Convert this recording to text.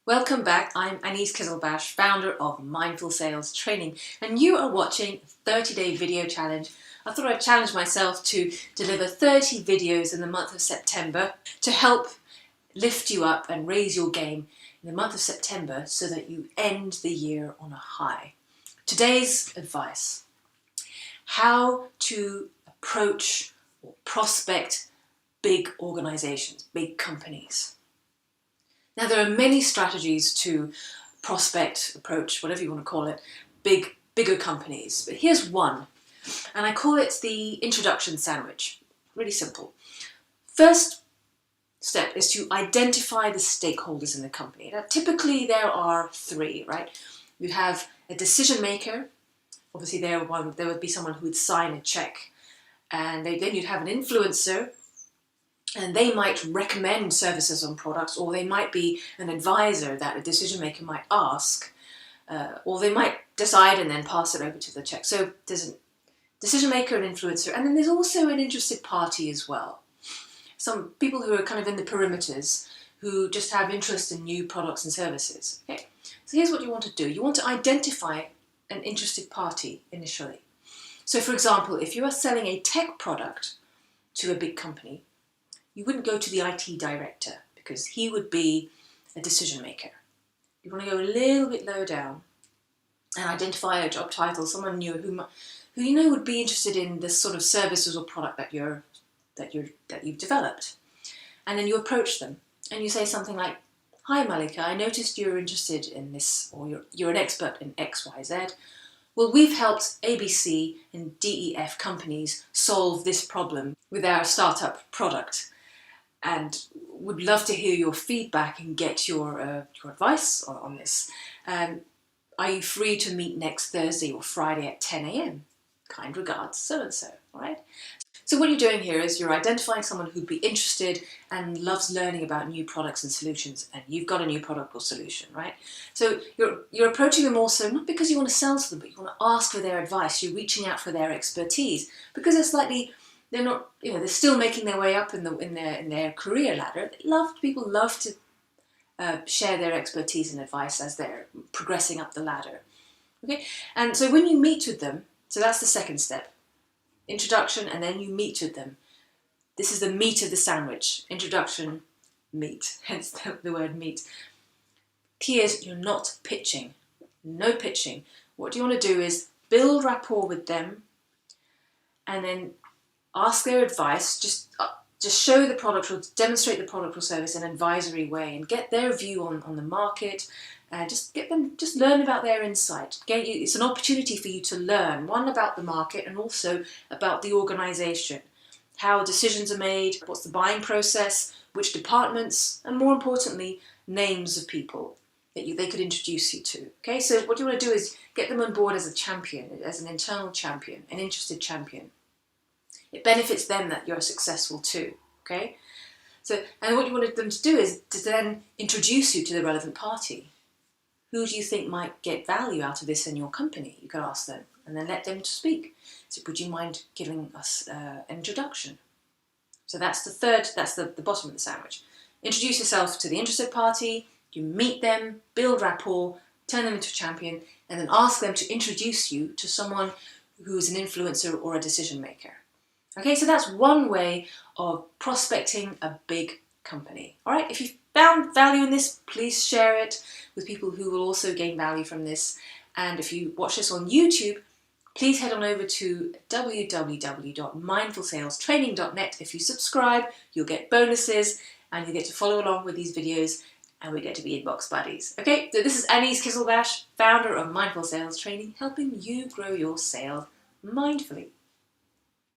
Welcome back. I'm Anise Kizilbash, founder of Mindful Sales Training, and you are watching a 30-day video challenge. I thought I'd challenge myself to deliver 30 videos in the month of September to help lift you up and raise your game in the month of September so that you end the year on a high. Today's advice: how to approach or prospect big organizations, big companies. Now, there are many strategies to prospect, approach, whatever you want to call it, bigger companies. But here's one, and I call it the introduction sandwich. Really simple. First step is to identify the stakeholders in the company. Now, typically there are three, right? You have a decision maker. Obviously, there would be someone who would sign a check, and then you'd have an influencer. And they might recommend services on products, or they might be an advisor that a decision maker might ask, or they might decide and then pass it over to the check. So there's a decision maker, an influencer, and then there's also an interested party as well. Some people who are kind of in the perimeters who just have interest in new products and services. Okay, so here's what you want to do. You want to identify an interested party initially. So for example, if you are selling a tech product to a big company, you wouldn't go to the IT director because he would be a decision maker. You want to go a little bit lower down and identify a job title, someone new who you know would be interested in this sort of services or product that you've developed. And then you approach them and you say something like, "Hi Malika, I noticed you're interested in this, or you're an expert in XYZ. Well, we've helped ABC and DEF companies solve this problem with our startup product, and would love to hear your feedback and get your advice on this. Are you free to meet next Thursday or Friday at 10 a.m? Kind regards, so-and-so," all right? So what you're doing here is you're identifying someone who'd be interested and loves learning about new products and solutions, and you've got a new product or solution, right? So you're approaching them also not because you want to sell to them, but you want to ask for their advice. You're reaching out for their expertise because they're not, they're still making their way up in their career ladder. People love to share their expertise and advice as they're progressing up the ladder. Okay, and so when you meet with them, so that's the second step, introduction, and then you meet with them. This is the meat of the sandwich: introduction, meet. Hence the word meet. Key is you're not pitching. No pitching. What you want to do is build rapport with them, and then ask their advice. Just show the product or demonstrate the product or service in an advisory way and get their view on the market. Just learn about their insight. It's an opportunity for you to learn, one, about the market and also about the organisation, how decisions are made, what's the buying process, which departments, and more importantly, names of people that they could introduce you to. Okay, so what you want to do is get them on board as a champion, as an internal champion, an interested champion. It benefits them that you're successful too, okay? So, and what you wanted them to do is to then introduce you to the relevant party. Who do you think might get value out of this in your company? You could ask them, and then let them speak. So, would you mind giving us an introduction? So that's the bottom of the sandwich. Introduce yourself to the interested party, you meet them, build rapport, turn them into a champion, and then ask them to introduce you to someone who is an influencer or a decision maker. Okay, so that's one way of prospecting a big company. All right, if you found value in this, please share it with people who will also gain value from this. And if you watch this on YouTube, please head on over to www.mindfulsalestraining.net. If you subscribe, you'll get bonuses and you get to follow along with these videos, and we get to be inbox buddies. Okay, so this is Anise Kizilbash, founder of Mindful Sales Training, helping you grow your sales mindfully.